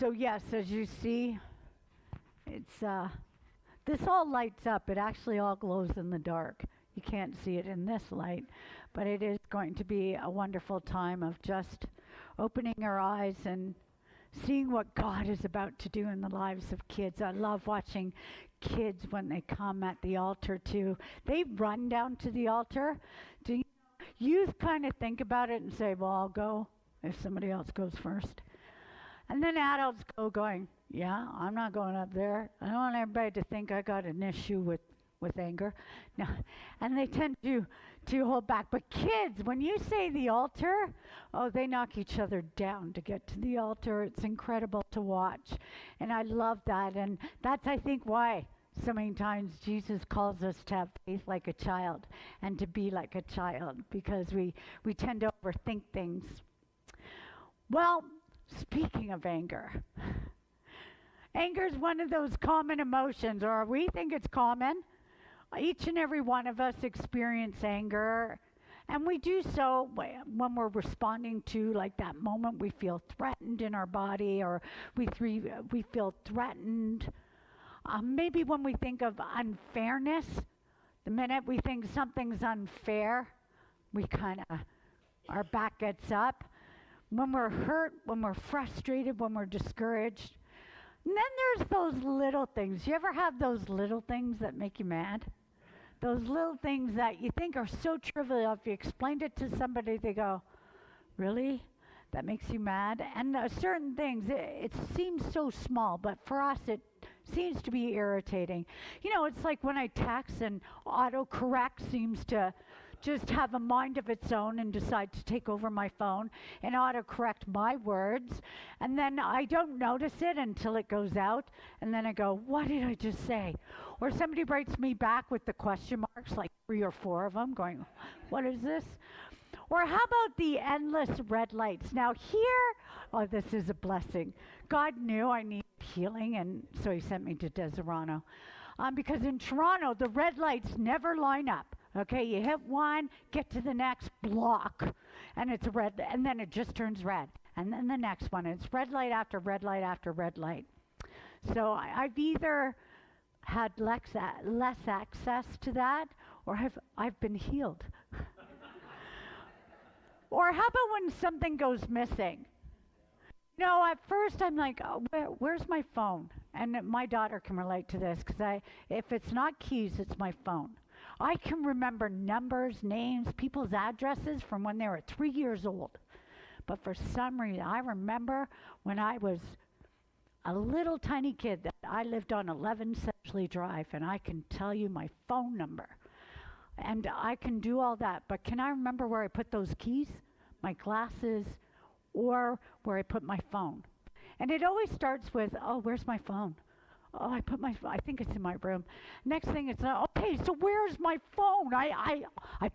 So yes, as you see, it's this all lights up. It actually all glows in the dark. You can't see it in this light, but it is going to be a wonderful time of just opening our eyes and seeing what God is about to do in the lives of kids. I love watching kids when they come at the altar too. They run down to the altar. Do youth kind of think about it and say, well, I'll go if somebody else goes first. And then adults go going, yeah, I'm not going up there. I don't want everybody to think I got an issue with anger. No. And they tend to hold back. But kids, when you say the altar, oh, they knock each other down to get to the altar. It's incredible to watch. And I love that. And that's, I think, why so many times Jesus calls us to have faith like a child and to be like a child, because we tend to overthink things. Well, speaking of anger, anger is one of those common emotions, or we think it's common. Each and every one of us experience anger, and we do so when we're responding to like that moment we feel threatened in our body, or we feel threatened. Maybe when we think of unfairness, the minute we think something's unfair, we kind of, our back gets up. When we're hurt, when we're frustrated, when we're discouraged. And then there's those little things. You ever have those little things that make you mad? Those little things that you think are so trivial. If you explained it to somebody, they go, really? That makes you mad? And certain things, it seems so small, but for us, it seems to be irritating. You know, it's like when I text and autocorrect seems to just have a mind of its own and decide to take over my phone and autocorrect my words. And then I don't notice it until it goes out. And then I go, what did I just say? Or somebody writes me back with the question marks, like 3 or 4 of them, going, what is this? Or how about the endless red lights? Now here, oh, this is a blessing. God knew I needed healing, and so he sent me to Deserano. Because in Toronto, the red lights never line up. Okay, you hit one, get to the next block, and it's a red, and then it just turns red. And then the next one, it's red light after red light after red light. So I've either had less access to that, or I've been healed. Or how about when something goes missing? You know, at first I'm like, oh, where's my phone? And my daughter can relate to this, because if it's not keys, it's my phone. I can remember numbers, names, people's addresses from when they were 3 years old. But for some reason, I remember when I was a little tiny kid that I lived on 11 Sedgley Drive, and I can tell you my phone number. And I can do all that, but can I remember where I put those keys, my glasses, or where I put my phone? And it always starts with, oh, where's my phone? Oh, I think it's in my room. Next thing it's, okay, so where's my phone? I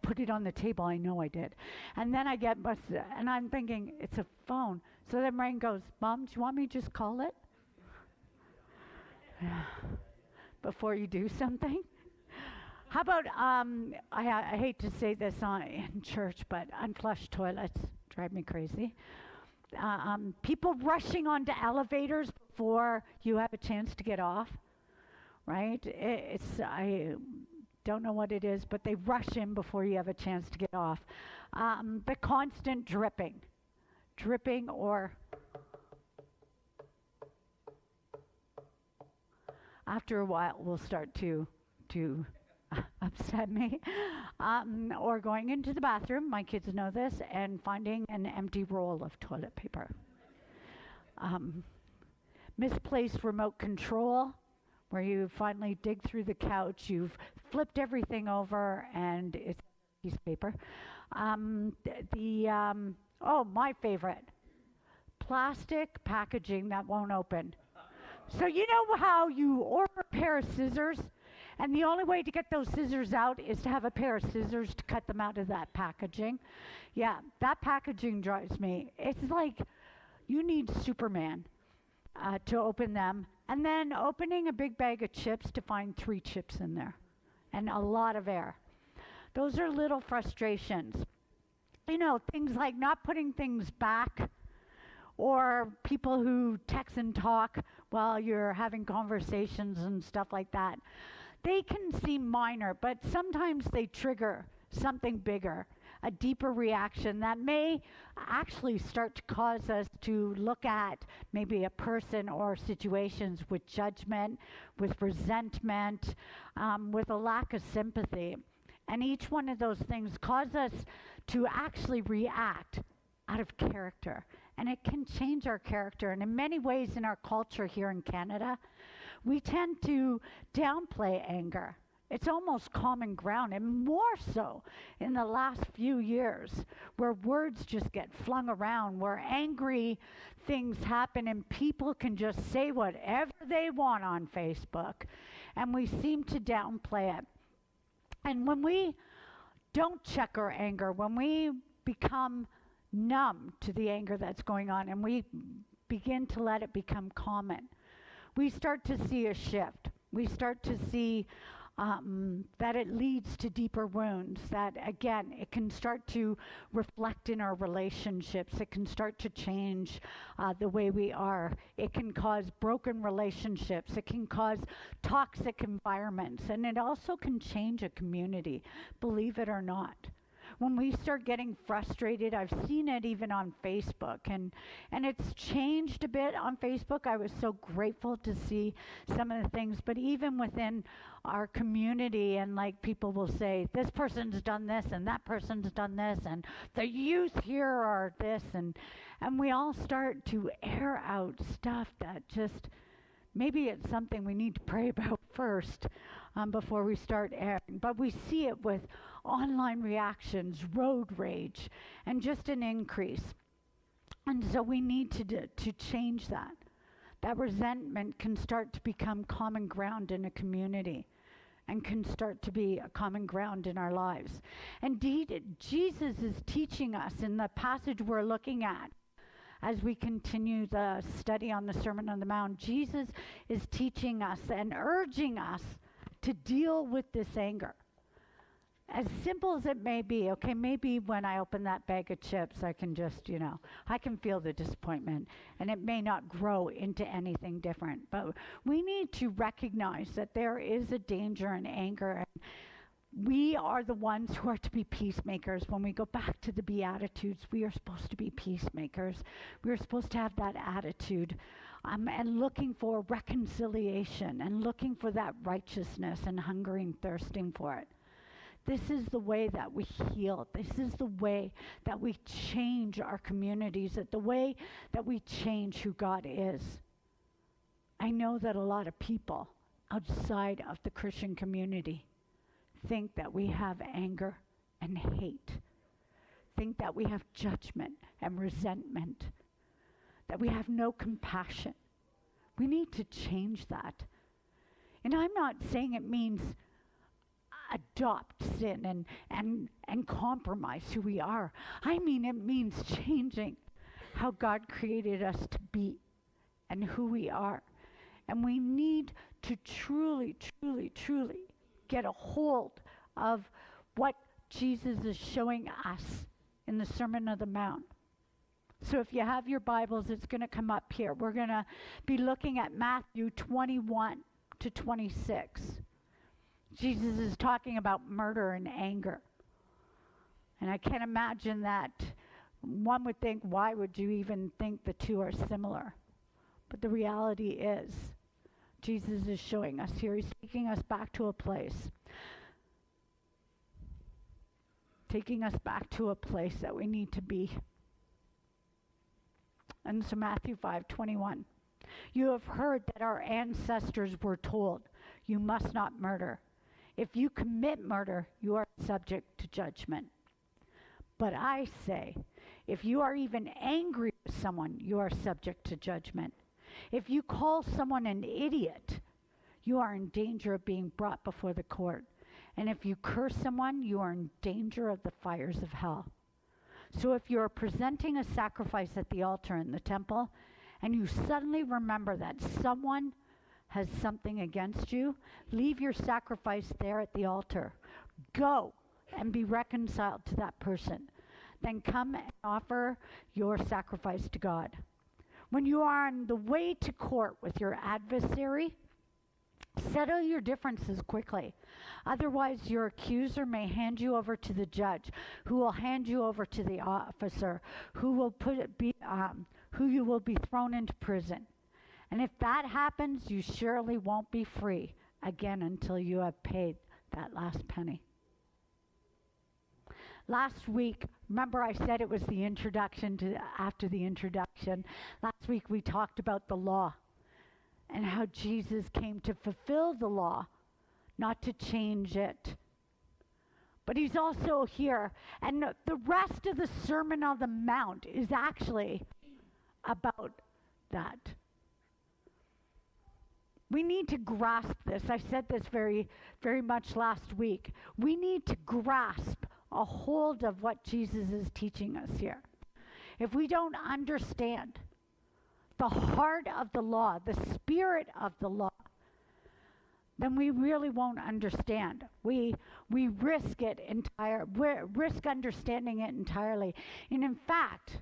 put it on the table, I know I did. And then I get busted, and I'm thinking, it's a phone. So then Rain goes, Mom, do you want me to just call it? Before you do something? How about, I hate to say this in church, but unflushed toilets drive me crazy. People rushing onto elevators before you have a chance to get off, right? I don't know what it is, but they rush in before you have a chance to get off. The constant dripping, or after a while will start to upset me. Or going into the bathroom, my kids know this, and finding an empty roll of toilet paper. Misplaced remote control, where you finally dig through the couch, you've flipped everything over, and it's a piece of paper. My favorite, plastic packaging that won't open. So you know how you order a pair of scissors, and the only way to get those scissors out is to have a pair of scissors to cut them out of that packaging. Yeah, that packaging drives me. It's like you need Superman to open them. And then opening a big bag of chips to find 3 chips in there and a lot of air. Those are little frustrations. You know, things like not putting things back, or people who text and talk while you're having conversations and stuff like that. They can seem minor, but sometimes they trigger something bigger, a deeper reaction that may actually start to cause us to look at maybe a person or situations with judgment, with resentment, with a lack of sympathy. And each one of those things cause us to actually react out of character. And it can change our character. And in many ways in our culture here in Canada, we tend to downplay anger. It's almost common ground, and more so in the last few years, where words just get flung around, where angry things happen and people can just say whatever they want on Facebook, and we seem to downplay it. And when we don't check our anger, when we become numb to the anger that's going on and we begin to let it become common, we start to see a shift. We start to see that it leads to deeper wounds, that again, it can start to reflect in our relationships. It can start to change the way we are. It can cause broken relationships. It can cause toxic environments. And it also can change a community, believe it or not. When we start getting frustrated, I've seen it even on Facebook, and it's changed a bit on Facebook. I was so grateful to see some of the things, but even within our community, and like people will say, this person's done this and that person's done this, and the youth here are this, and we all start to air out stuff that just, maybe it's something we need to pray about first before we start airing. But we see it with online reactions, road rage, and just an increase. And so we need to change that. That resentment can start to become common ground in a community and can start to be a common ground in our lives. Indeed, Jesus is teaching us in the passage we're looking at as we continue the study on the Sermon on the Mount. Jesus is teaching us and urging us to deal with this anger. As simple as it may be, okay, maybe when I open that bag of chips, I can just, I can feel the disappointment, and it may not grow into anything different. But we need to recognize that there is a danger in anger, and we are the ones who are to be peacemakers. When we go back to the Beatitudes, we are supposed to be peacemakers. We are supposed to have that attitude. And looking for reconciliation and looking for that righteousness and hungering, thirsting for it. This is the way that we heal. This is the way that we change our communities, that the way that we change who God is. I know that a lot of people outside of the Christian community think that we have anger and hate, think that we have judgment and resentment, that we have no compassion. We need to change that. And I'm not saying it means adopt sin and compromise who we are. I mean, it means changing how God created us to be and who we are. And we need to truly, truly, truly get a hold of what Jesus is showing us in the Sermon on the Mount. So if you have your Bibles, it's going to come up here. We're going to be looking at Matthew 21 to 26. Jesus is talking about murder and anger. And I can't imagine that one would think, why would you even think the two are similar? But the reality is, Jesus is showing us here. He's taking us back to a place. Taking us back to a place that we need to be. And so Matthew 5:21. You have heard that our ancestors were told, you must not murder. If you commit murder, you are subject to judgment. But I say, if you are even angry with someone, you are subject to judgment. If you call someone an idiot, you are in danger of being brought before the court. And if you curse someone, you are in danger of the fires of hell. So if you are presenting a sacrifice at the altar in the temple, and you suddenly remember that someone has something against you, leave your sacrifice there at the altar. Go and be reconciled to that person. Then come and offer your sacrifice to God. When you are on the way to court with your adversary, settle your differences quickly. Otherwise, your accuser may hand you over to the judge, who will hand you over to the officer, who you will be thrown into prison. And if that happens, you surely won't be free again until you have paid that last penny. Last week, remember I said it was the introduction to after the introduction. Last week we talked about the law and how Jesus came to fulfill the law, not to change it. But he's also here, and the rest of the Sermon on the Mount is actually about that. We need to grasp this. I said this very, very much last week. We need to grasp a hold of what Jesus is teaching us here. If we don't understand the heart of the law, the spirit of the law, then we really won't understand. We risk risk understanding it entirely. And in fact,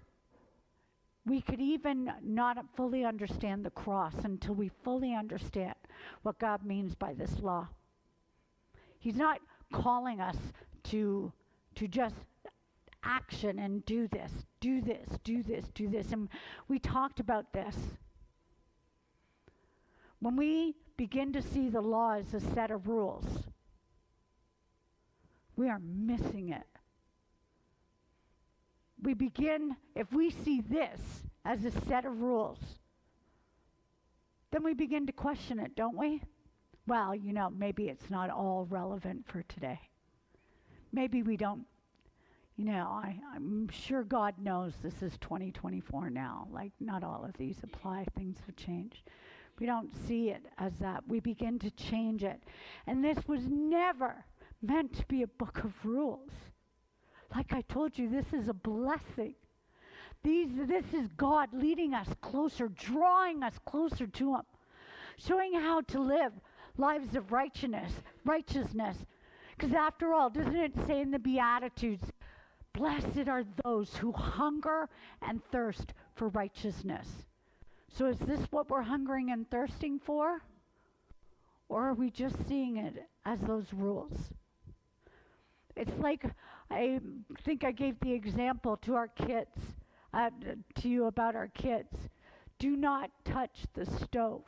we could even not fully understand the cross until we fully understand what God means by this law. He's not calling us to just action and do this. And we talked about this. When we begin to see the law as a set of rules, we are missing it. If we see this as a set of rules, then we begin to question it, don't we? Well, maybe it's not all relevant for today. Maybe we don't, I'm sure God knows this is 2024 now. Like, not all of these apply. Things have changed. We don't see it as that. We begin to change it. And this was never meant to be a book of rules. Like I told you, this is a blessing. This is God leading us closer, drawing us closer to Him, showing how to live lives of righteousness. Because after all, doesn't it say in the Beatitudes, blessed are those who hunger and thirst for righteousness? So is this what we're hungering and thirsting for? Or are we just seeing it as those rules? It's like, I think I gave the example to our kids, to you about our kids. Do not touch the stove.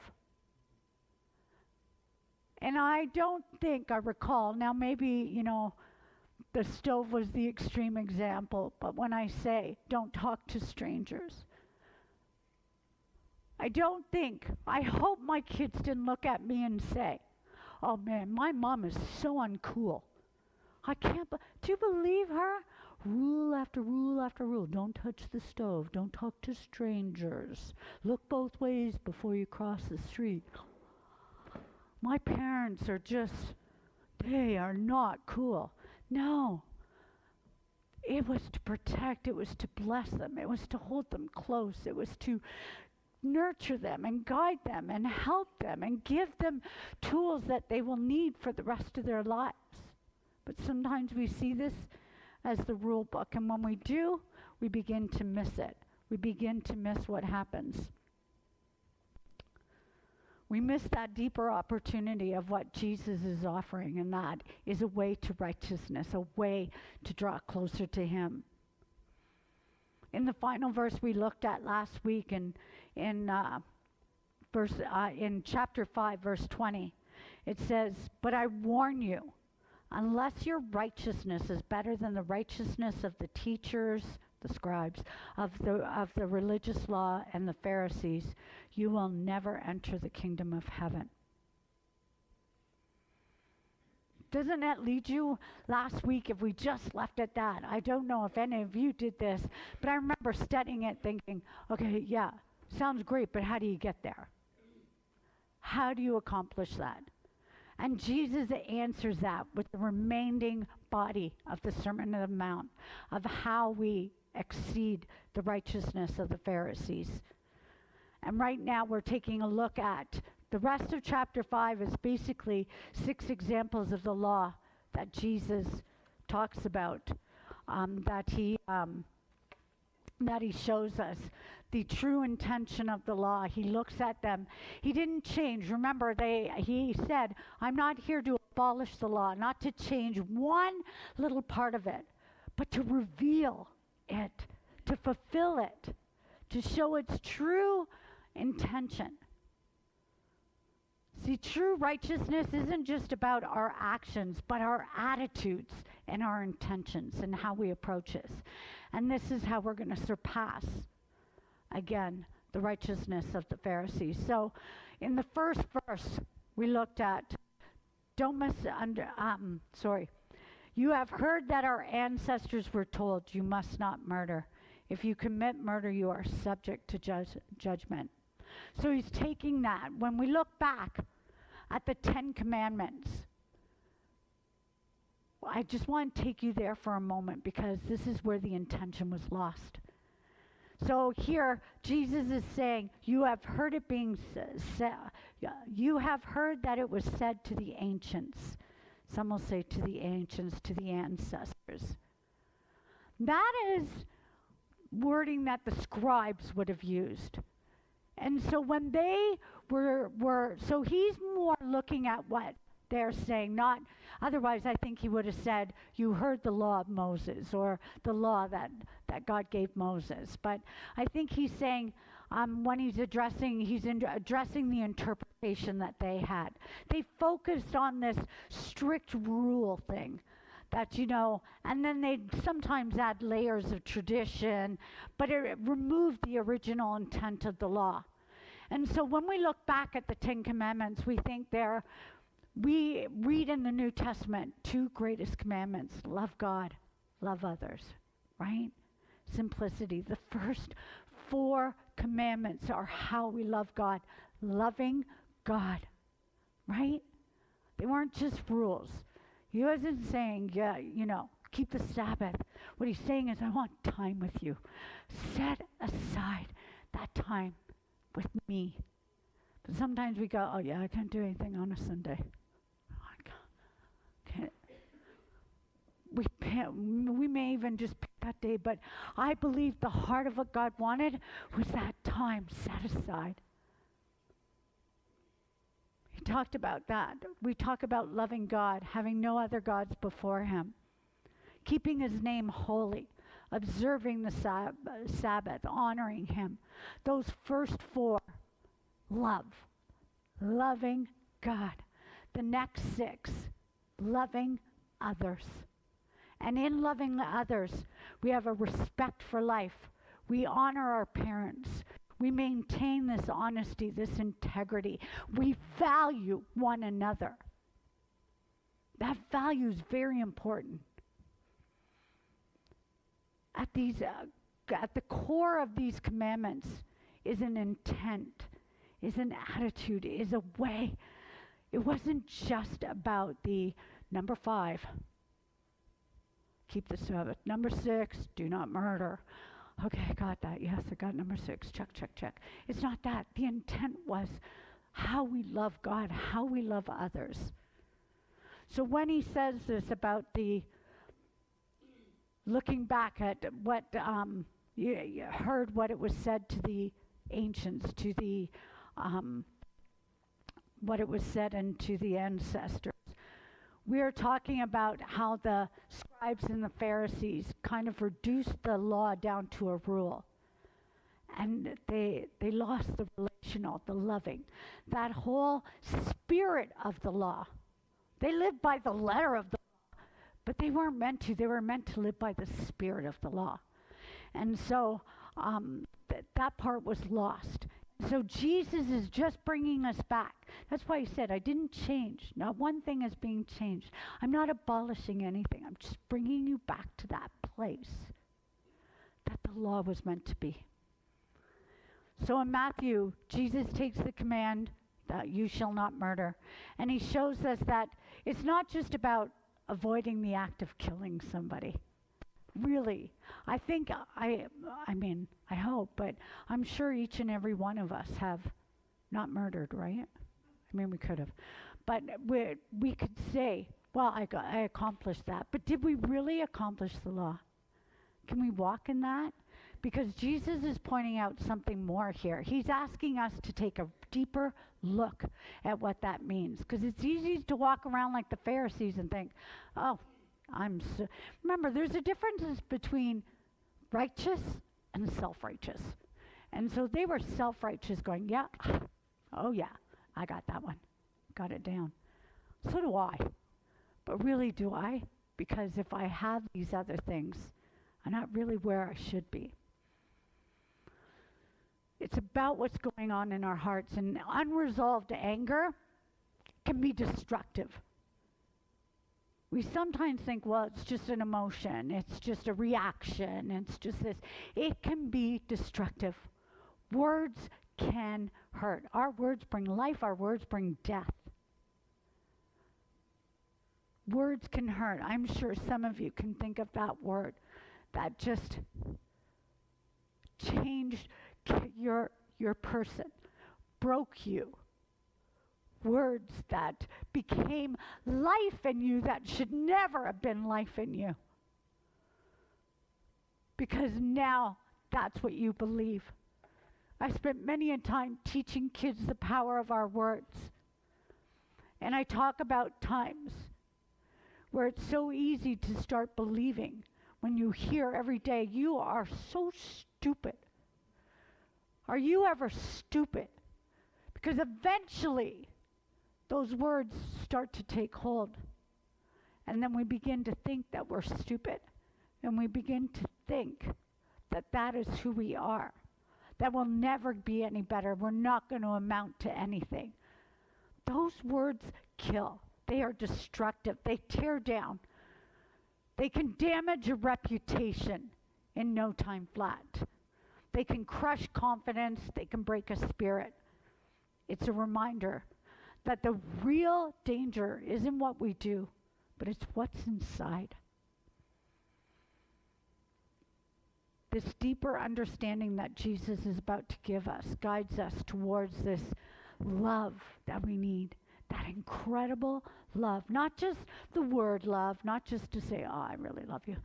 And I don't think I recall, now maybe, the stove was the extreme example, but when I say don't talk to strangers, I hope my kids didn't look at me and say, oh man, my mom is so uncool. Do you believe her? Rule after rule after rule. Don't touch the stove. Don't talk to strangers. Look both ways before you cross the street. My parents they are not cool. No. It was to protect. It was to bless them. It was to hold them close. It was to nurture them and guide them and help them and give them tools that they will need for the rest of their lives. But sometimes we see this as the rule book, and when we do, we begin to miss it. We begin to miss what happens. We miss that deeper opportunity of what Jesus is offering, and that is a way to righteousness, a way to draw closer to Him. In the final verse we looked at last week in chapter 5, verse 20, it says, "But I warn you, unless your righteousness is better than the righteousness of the teachers, the scribes, of the religious law and the Pharisees, you will never enter the kingdom of heaven." Doesn't that lead you last week if we just left at that? I don't know if any of you did this, but I remember studying it thinking, okay, yeah, sounds great, but how do you get there? How do you accomplish that? And Jesus answers that with the remaining body of the Sermon on the Mount, of how we exceed the righteousness of the Pharisees. And right now we're taking a look at the rest of chapter 5 is basically 6 examples of the law that Jesus talks about, that he that he shows us the true intention of the law. He looks at them. He didn't change. Remember, he said, I'm not here to abolish the law, not to change one little part of it, but to reveal it, to fulfill it, to show its true intention. See, true righteousness isn't just about our actions, but our attitudes and our intentions and how we approach this. And this is how we're going to surpass, again, the righteousness of the Pharisees. So in the first verse, we looked at, you have heard that our ancestors were told, you must not murder. If you commit murder, you are subject to judgment. So he's taking that. When we look back at the 10 Commandments, I just want to take you there for a moment because this is where the intention was lost. So here, Jesus is saying, you have heard it being said, you have heard that it was said to the ancients. Some will say to the ancients, to the ancestors. That is wording that the scribes would have used. And so when they so he's more looking at what they're saying, not, otherwise I think he would have said, you heard the law of Moses, or the law that God gave Moses. But I think he's saying, when he's addressing the interpretation that they had. They focused on this strict rule thing. That, and then they'd sometimes add layers of tradition, but it removed the original intent of the law. And so when we look back at the 10 Commandments, we think we read in the New Testament 2 greatest commandments: love God, love others, right? Simplicity. The first 4 commandments are how we love God, loving God, right? They weren't just rules. He wasn't saying, keep the Sabbath. What he's saying is, I want time with you. Set aside that time with me. But sometimes we go, oh yeah, I can't do anything on a Sunday. I can't. We may even just pick that day, but I believe the heart of what God wanted was that time set aside. He talked about that. We talk about loving God, having no other gods before him, keeping his name holy, observing the Sabbath, honoring him. Those first 4, love, loving God. The next 6, loving others. And in loving others, we have a respect for life. We honor our parents. We maintain this honesty, this integrity. We value one another. That value is very important. At the core of these commandments is an intent, is an attitude, is a way. It wasn't just about the number 5, keep the Sabbath. Number 6, do not murder. Okay, I got that. Yes, I got number 6. Check, check, check. It's not that. The intent was how we love God, how we love others. So when he says this about the looking back at what you heard what it was said to the ancients, to the what it was said unto the ancestors. We are talking about how the scribes and the Pharisees kind of reduced the law down to a rule. And they lost the relational, the loving, that whole spirit of the law. They lived by the letter of the law, but they weren't meant to. They were meant to live by the spirit of the law. And so that part was lost. So Jesus is just bringing us back. That's why he said, I didn't change. Not one thing is being changed. I'm not abolishing anything. I'm just bringing you back to that place that the law was meant to be. So in Matthew, Jesus takes the command that you shall not murder, and he shows us that it's not just about avoiding the act of killing somebody. Really, I think, I hope, but I'm sure each and every one of us have not murdered, right? I mean, we could have. But we could say, well, I accomplished that. But did we really accomplish the law? Can we walk in that? because Jesus is pointing out something more here. He's asking us to take a deeper look at what that means, because it's easy to walk around like the Pharisees and think, oh, remember, there's a difference between righteous and self-righteous. And so they were self-righteous, going, yeah, oh yeah, I got that one, got it down. So do I. But really, do I? Because if I have these other things, I'm not really where I should be. It's about what's going on in our hearts, and unresolved anger can be destructive. We sometimes think, well, it's just an emotion, it's just a reaction, it's just this. It can be destructive. Words can hurt. Our words bring life, our words bring death. Words can hurt. I'm sure some of you can think of that word that just changed your person, broke you. Words that became life in you that should never have been life in you. Because now that's what you believe. I spent many a time teaching kids the power of our words. And I talk about times where it's so easy to start believing when you hear every day, you are so stupid. Are you ever stupid? Because eventually those words start to take hold. And then we begin to think that we're stupid. And we begin to think that that is who we are. That we'll never be any better. We're not going to amount to anything. Those words kill. They are destructive. They tear down. They can damage a reputation in no time flat. They can crush confidence. They can break a spirit. It's a reminder that the real danger isn't what we do, but it's what's inside. This deeper understanding that Jesus is about to give us guides us towards this love that we need. That incredible love. Not just the word love, not just to say, oh, I really love you.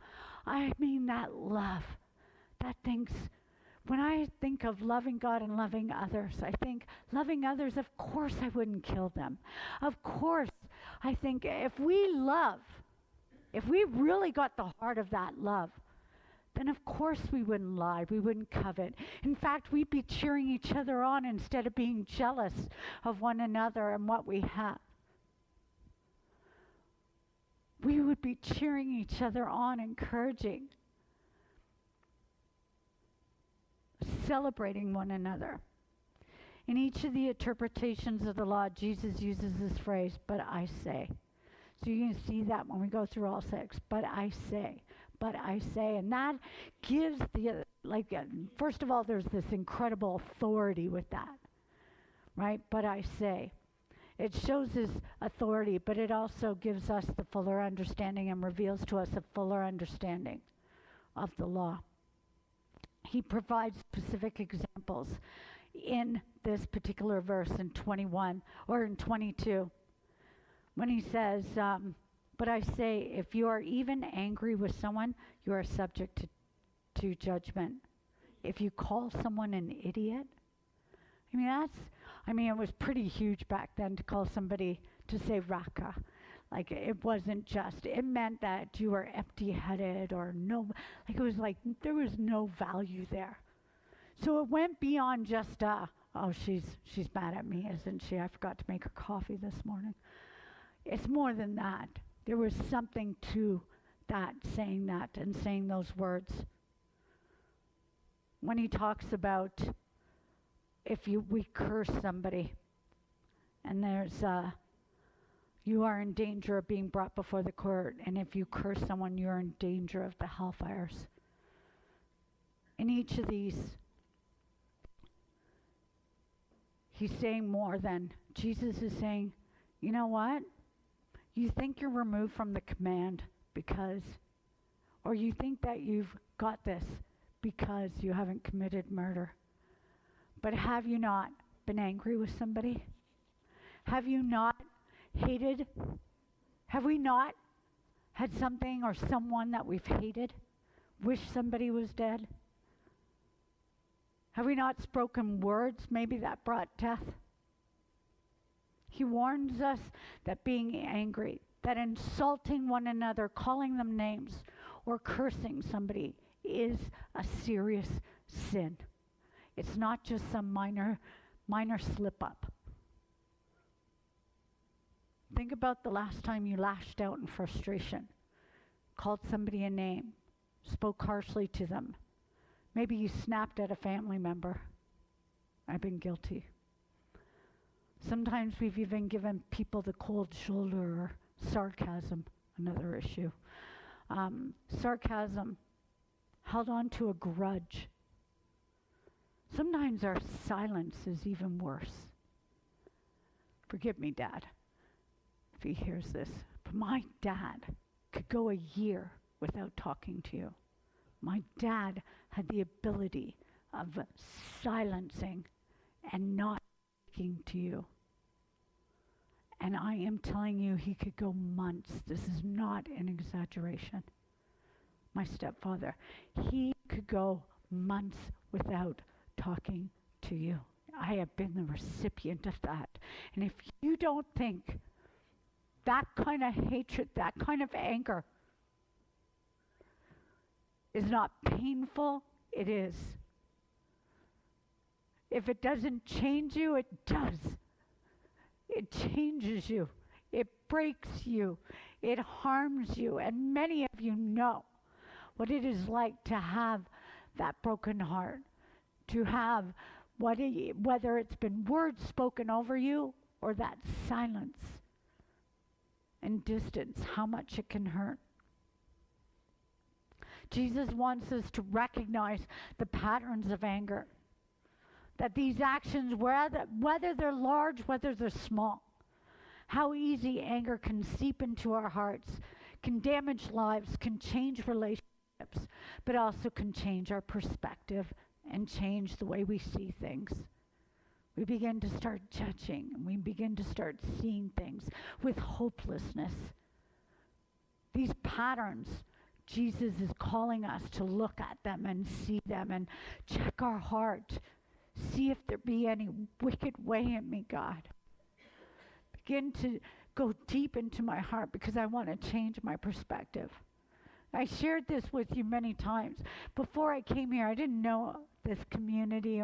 I mean that love. That thinks, when I think of loving God and loving others, I think loving others, of course I wouldn't kill them. Of course, I think if we love, if we really got the heart of that love, then of course we wouldn't lie, we wouldn't covet. In fact, we'd be cheering each other on instead of being jealous of one another and what we have. We would be cheering each other on, encouraging, celebrating one another. In each of the interpretations of the law, Jesus uses this phrase, but I say. So you can see that when we go through all six, but I say. But I say, and that gives the, first of all, there's this incredible authority with that, right? But I say. It shows his authority, but it also gives us the fuller understanding and reveals to us a fuller understanding of the law. He provides specific examples in this particular verse in 21 or in 22 when he says, but I say, if you are even angry with someone, you are subject to judgment. If you call someone an idiot, it was pretty huge back then to call somebody, to say raka. Like, it wasn't just, it meant that you were empty-headed or no, like it was like there was no value there. So it went beyond just, oh, she's mad at me, isn't she? I forgot to make her coffee this morning. It's more than that. There was something to that and saying those words. When he talks about we curse somebody and there's you are in danger of being brought before the court, and if you curse someone, you're in danger of the hellfires. In each of these, he's saying more than, Jesus is saying, you know what? You think you're removed from the command because, or you think that you've got this because you haven't committed murder. But have you not been angry with somebody? Have you not hated? Have we not had something or someone that we've hated? Wish somebody was dead? Have we not spoken words maybe that brought death? He warns us that being angry, that insulting one another, calling them names, or cursing somebody is a serious sin. It's not just some minor slip up. Think about the last time you lashed out in frustration, called somebody a name, spoke harshly to them. Maybe you snapped at a family member. I've been guilty. Sometimes we've even given people the cold shoulder, or sarcasm, another issue. Sarcasm, held on to a grudge. Sometimes our silence is even worse. Forgive me, Dad, if he hears this, but my dad could go a year without talking to you. My dad had the ability of silencing and not speaking to you. And I am telling you, he could go months. This is not an exaggeration. My stepfather, he could go months without talking to you. I have been the recipient of that. And if you don't think that kind of hatred, that kind of anger is not painful, it is. If it doesn't change you, it does. It changes you. It breaks you. It harms you. And many of you know what it is like to have that broken heart, to have whether it's been words spoken over you or that silence and distance, how much it can hurt. Jesus wants us to recognize the patterns of anger. That these actions, whether they're large, whether they're small, how easy anger can seep into our hearts, can damage lives, can change relationships, but also can change our perspective and change the way we see things. We begin to start judging, and we begin to start seeing things with hopelessness. These patterns, Jesus is calling us to look at them and see them and check our heart. See if there be any wicked way in me, God. Begin to go deep into my heart because I want to change my perspective. I shared this with you many times. Before I came here, I didn't know this community,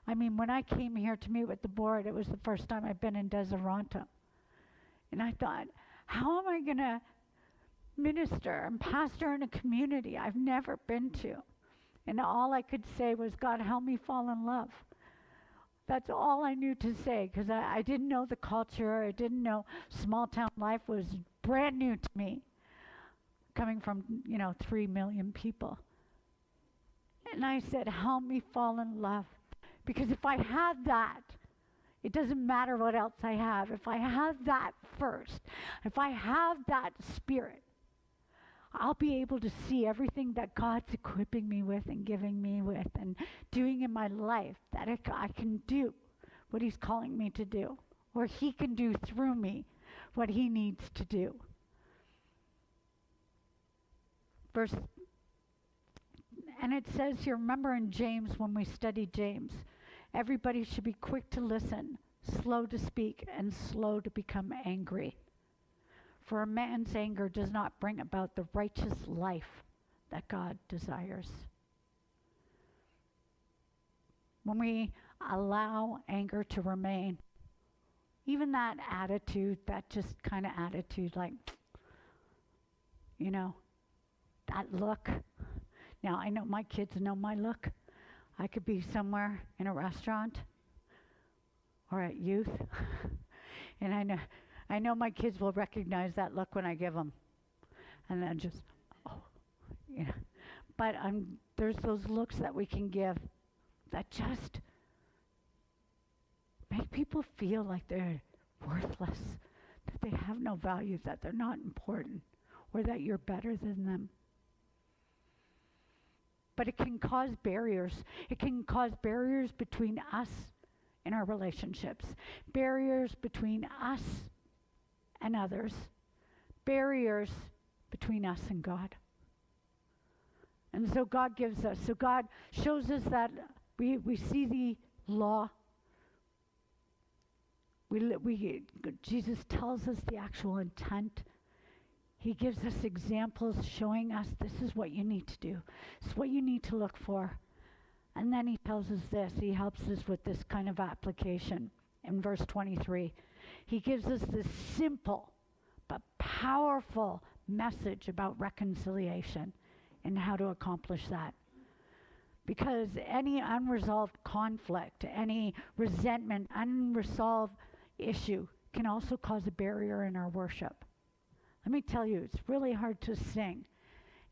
when I came here to meet with the board, it was the first time I've been in Desiranta. And I thought, how am I going to minister and pastor in a community I've never been to? And all I could say was, God, help me fall in love. That's all I knew to say, because I didn't know the culture. I didn't know small town life was brand new to me, coming from, 3 million people. And I said, help me fall in love. Because if I have that, it doesn't matter what else I have. If I have that first, if I have that spirit, I'll be able to see everything that God's equipping me with and giving me with and doing in my life, that I can do what he's calling me to do, or he can do through me what he needs to do. And it says here, remember in James, when we studied James, everybody should be quick to listen, slow to speak, and slow to become angry. For a man's anger does not bring about the righteous life that God desires. When we allow anger to remain, even that attitude, that just kind of attitude, like, that look. Now, I know my kids know my look. I could be somewhere in a restaurant or at youth, and I know my kids will recognize that look when I give them. And then just, But there's those looks that we can give that just make people feel like they're worthless, that they have no value, that they're not important, or that you're better than them. But it can cause barriers. It can cause barriers between us and our relationships, barriers between us and others, barriers between us and God. And so God shows us that We see the law. Jesus tells us the actual intent. He gives us examples showing us this is what you need to do. This is what you need to look for. And then he tells us this. He helps us with this kind of application in verse 23. He gives us this simple but powerful message about reconciliation and how to accomplish that. Because any unresolved conflict, any resentment, unresolved issue can also cause a barrier in our worship. Let me tell you, it's really hard to sing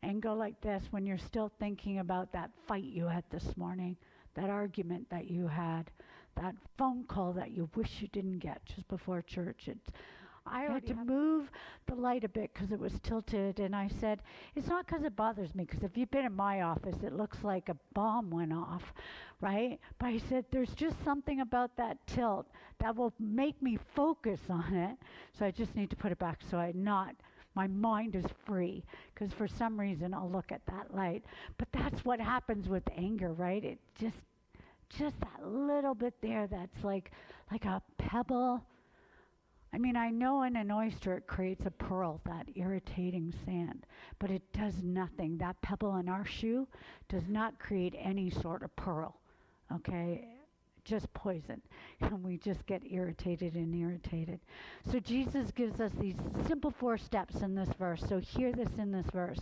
and go like this when you're still thinking about that fight you had this morning, that argument that you had, that phone call that you wish you didn't get just before church. I had to move the light a bit because it was tilted, and I said, it's not because it bothers me, because if you've been in my office, it looks like a bomb went off, right? But I said, there's just something about that tilt that will make me focus on it, so I just need to put it back so my mind is free, because for some reason I'll look at that light. But that's what happens with anger, right? It just that little bit there that's like a pebble. I mean, I know in an oyster it creates a pearl, that irritating sand, but it does nothing. That pebble in our shoe does not create any sort of pearl, okay? Just poison, and we just get irritated and irritated. So Jesus gives us these simple 4 steps in this verse. So hear this in this verse.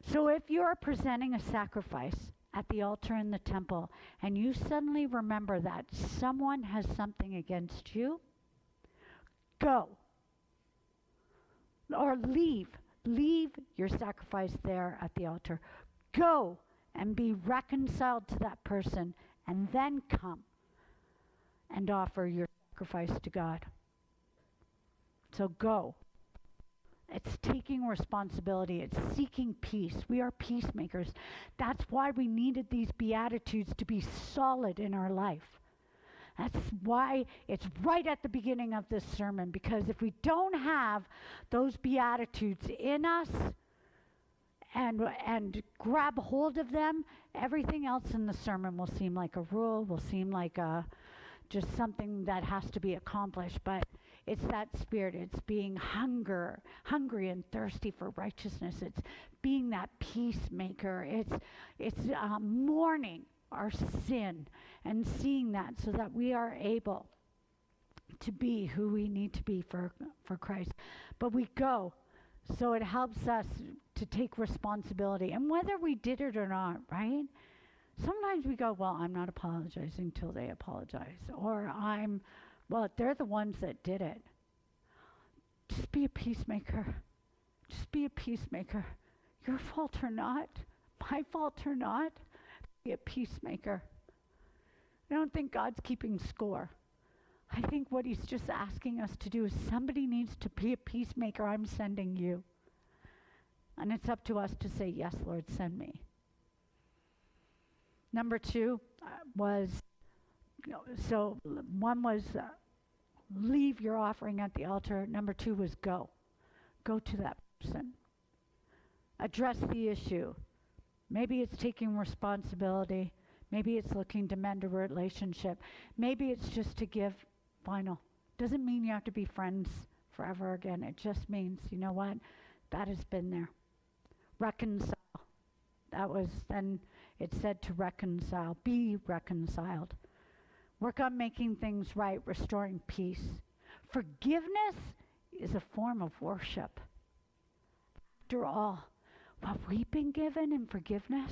So if you're presenting a sacrifice at the altar in the temple, and you suddenly remember that someone has something against you, go. Or leave. Leave your sacrifice there at the altar. Go and be reconciled to that person, and then come and offer your sacrifice to God. So go. It's taking responsibility. It's seeking peace. We are peacemakers. That's why we needed these Beatitudes to be solid in our life. That's why it's right at the beginning of this sermon, because if we don't have those Beatitudes in us and grab hold of them, everything else in the sermon will seem like a rule, will seem like just something that has to be accomplished. But it's that spirit. It's being hungry and thirsty for righteousness. It's being that peacemaker. It's mourning our sin and seeing that so that we are able to be who we need to be for Christ. But we go, so it helps us to take responsibility. And whether we did it or not, right? Sometimes we go, well, I'm not apologizing till they apologize. Or well, they're the ones that did it. Just be a peacemaker. Just be a peacemaker. Your fault or not, my fault or not, be a peacemaker. I don't think God's keeping score. I think what he's just asking us to do is somebody needs to be a peacemaker. I'm sending you. And it's up to us to say, yes, Lord, send me. Number 2 was, so one was leave your offering at the altar. Number 2 was go. Go to that person. Address the issue. Maybe it's taking responsibility. Maybe it's looking to mend a relationship. Maybe it's just to give final. Doesn't mean you have to be friends forever again. It just means, you know what? That has been there. Reconcile. That was, then it said to reconcile. Be reconciled. Work on making things right, restoring peace. Forgiveness is a form of worship. After all, what we've been given in forgiveness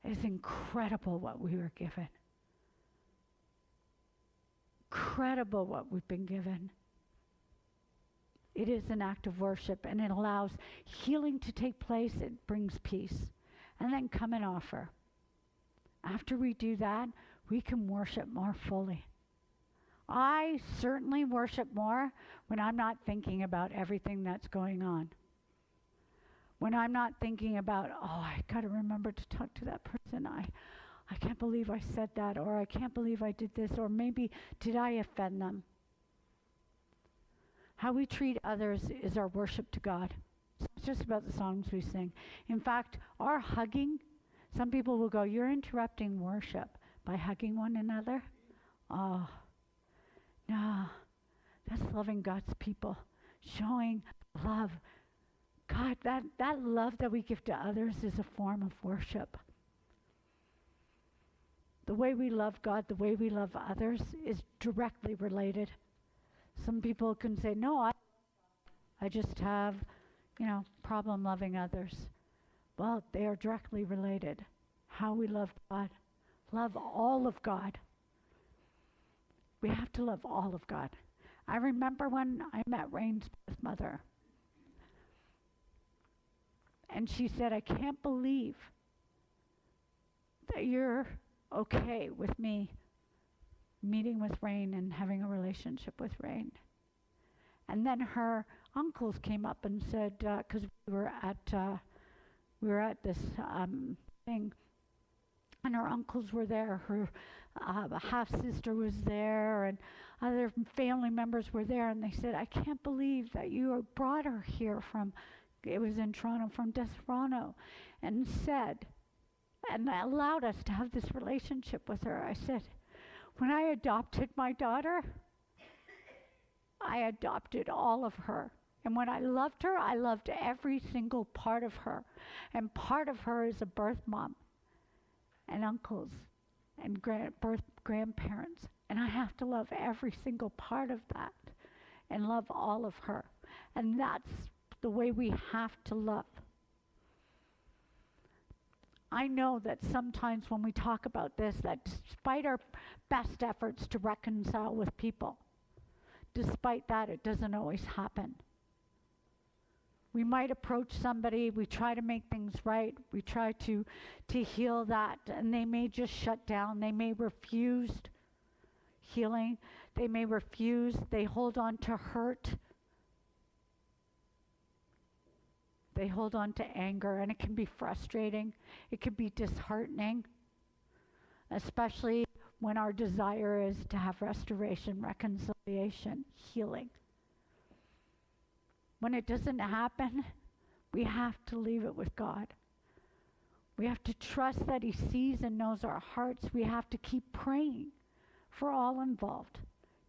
is incredible what we were given. Incredible what we've been given. It is an act of worship, and it allows healing to take place. It brings peace. And then come and offer. After we do that, we can worship more fully. I certainly worship more when I'm not thinking about everything that's going on. When I'm not thinking about, I got to remember to talk to that person. I can't believe I said that, or I can't believe I did this, or maybe did I offend them? How we treat others is our worship to God. It's not just about the songs we sing. In fact, our hugging Some people will go, "You're interrupting worship by hugging one another." Oh, no. That's loving God's people, showing love. God, that love that we give to others is a form of worship. The way we love God, the way we love others is directly related. Some people can say, "No, I just have, problem loving others." Well, they are directly related. How we love God. Love all of God. We have to love all of God. I remember when I met Rain's mother. And she said, "I can't believe that you're okay with me meeting with Rain and having a relationship with Rain." And then her uncles came up and said, because we were at this thing, and her uncles were there. Her half-sister was there, and other family members were there, and they said, "I can't believe that you brought her here from," it was in Toronto, "from Toronto, and allowed us to have this relationship with her." I said, "When I adopted my daughter, I adopted all of her. And when I loved her, I loved every single part of her. And part of her is a birth mom and uncles and grandparents. And I have to love every single part of that and love all of her." And that's the way we have to love. I know that sometimes when we talk about this, that despite our best efforts to reconcile with people, despite that, it doesn't always happen. We might approach somebody, we try to make things right, we try to heal that, and they may just shut down. They may refuse healing. They may refuse. They hold on to hurt. They hold on to anger, and it can be frustrating. It can be disheartening, especially when our desire is to have restoration, reconciliation, healing. When it doesn't happen, we have to leave it with God. We have to trust that He sees and knows our hearts. We have to keep praying for all involved.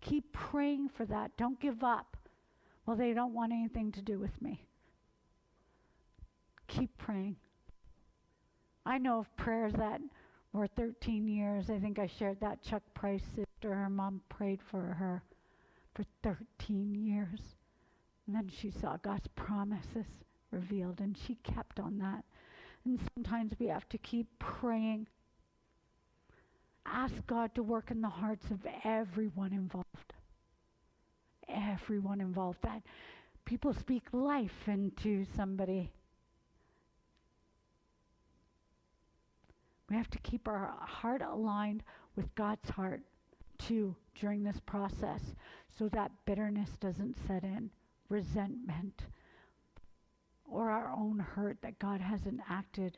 Keep praying for that. Don't give up. Well, they don't want anything to do with me. Keep praying. I know of prayers that were 13 years. I think I shared that. Chuck Price's sister, her mom prayed for her for 13 years. And then she saw God's promises revealed, and she kept on that. And sometimes we have to keep praying. Ask God to work in the hearts of everyone involved. Everyone involved. That people speak life into somebody. We have to keep our heart aligned with God's heart too during this process, so that bitterness doesn't set in, resentment, or our own hurt that God hasn't acted,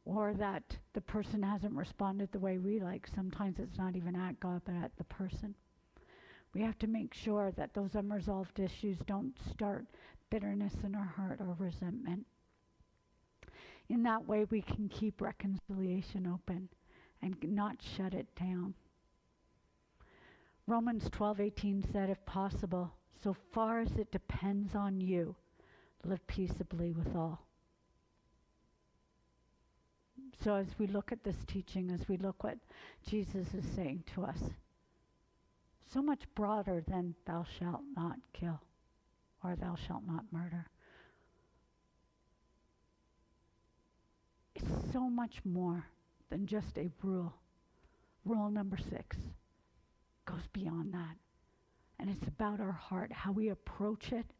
or that the person hasn't responded the way we like. Sometimes it's not even at God, but at the person. We have to make sure that those unresolved issues don't start bitterness in our heart or resentment. In that way, we can keep reconciliation open and not shut it down. Romans 12:18 said, "If possible, so far as it depends on you, live peaceably with all." So as we look at this teaching, as we look what Jesus is saying to us, so much broader than "thou shalt not kill" or "thou shalt not murder." It's so much more than just a rule. Rule number 6 goes beyond that. And it's about our heart. How we approach it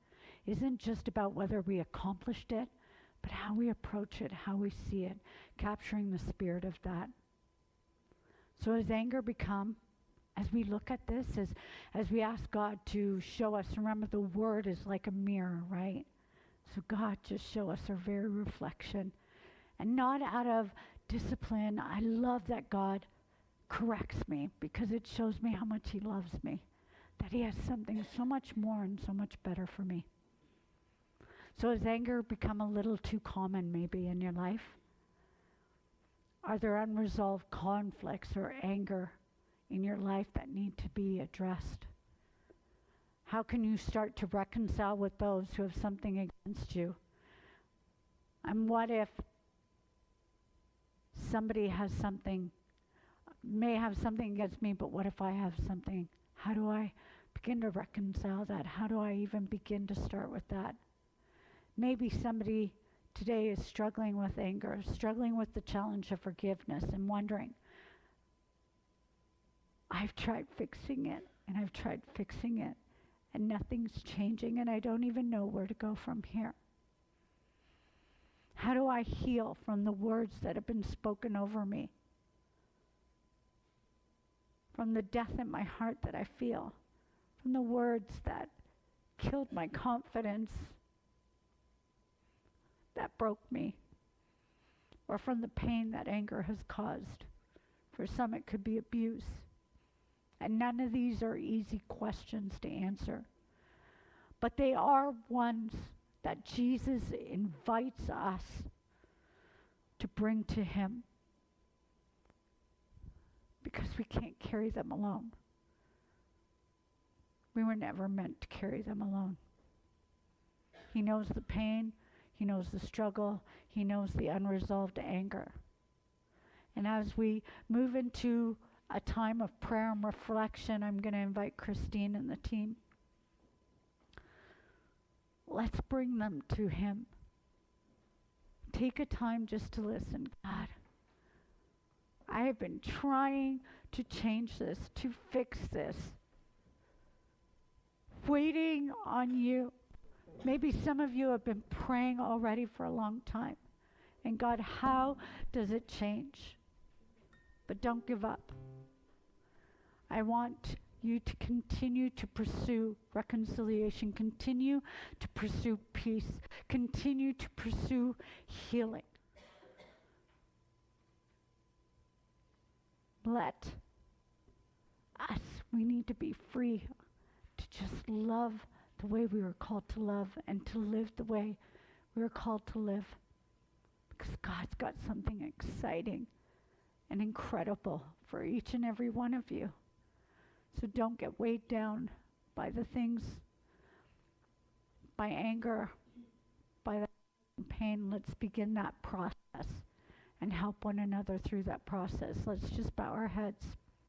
isn't just about whether we accomplished it, but how we approach it, how we see it, capturing the spirit of that. So as anger become, as we look at this, as we ask God to show us, remember the word is like a mirror, right? So God, just show us our very reflection. And not out of discipline. I love that God corrects me, because it shows me how much He loves me, that He has something so much more and so much better for me. So has anger become a little too common maybe in your life? Are there unresolved conflicts or anger in your life that need to be addressed? How can you start to reconcile with those who have something against you? And what if somebody may have something against me, but what if I have something? How do I begin to reconcile that? How do I even begin to start with that? Maybe somebody today is struggling with anger, struggling with the challenge of forgiveness, and wondering, I've tried fixing it, and I've tried fixing it, and nothing's changing, and I don't even know where to go from here. How do I heal from the words that have been spoken over me? From the death in my heart that I feel? From the words that killed my confidence, that broke me? Or from the pain that anger has caused? For some it could be abuse. And none of these are easy questions to answer. But they are ones that Jesus invites us to bring to him, because we can't carry them alone. We were never meant to carry them alone. He knows the pain, he knows the struggle, he knows the unresolved anger. And as we move into a time of prayer and reflection, I'm going to invite Christine and the team. Let's bring them to him. Take a time just to listen. God, I have been trying to change this, to fix this. Waiting on you. Maybe some of you have been praying already for a long time. And God, how does it change? But don't give up. I want you to continue to pursue reconciliation, continue to pursue peace, continue to pursue healing. Let us, we need to be free to just love the way we were called to love and to live the way we were called to live. Because God's got something exciting and incredible for each and every one of you. So don't get weighed down by the things, by anger, by that pain. Let's begin that process and help one another through that process. Let's just bow our heads.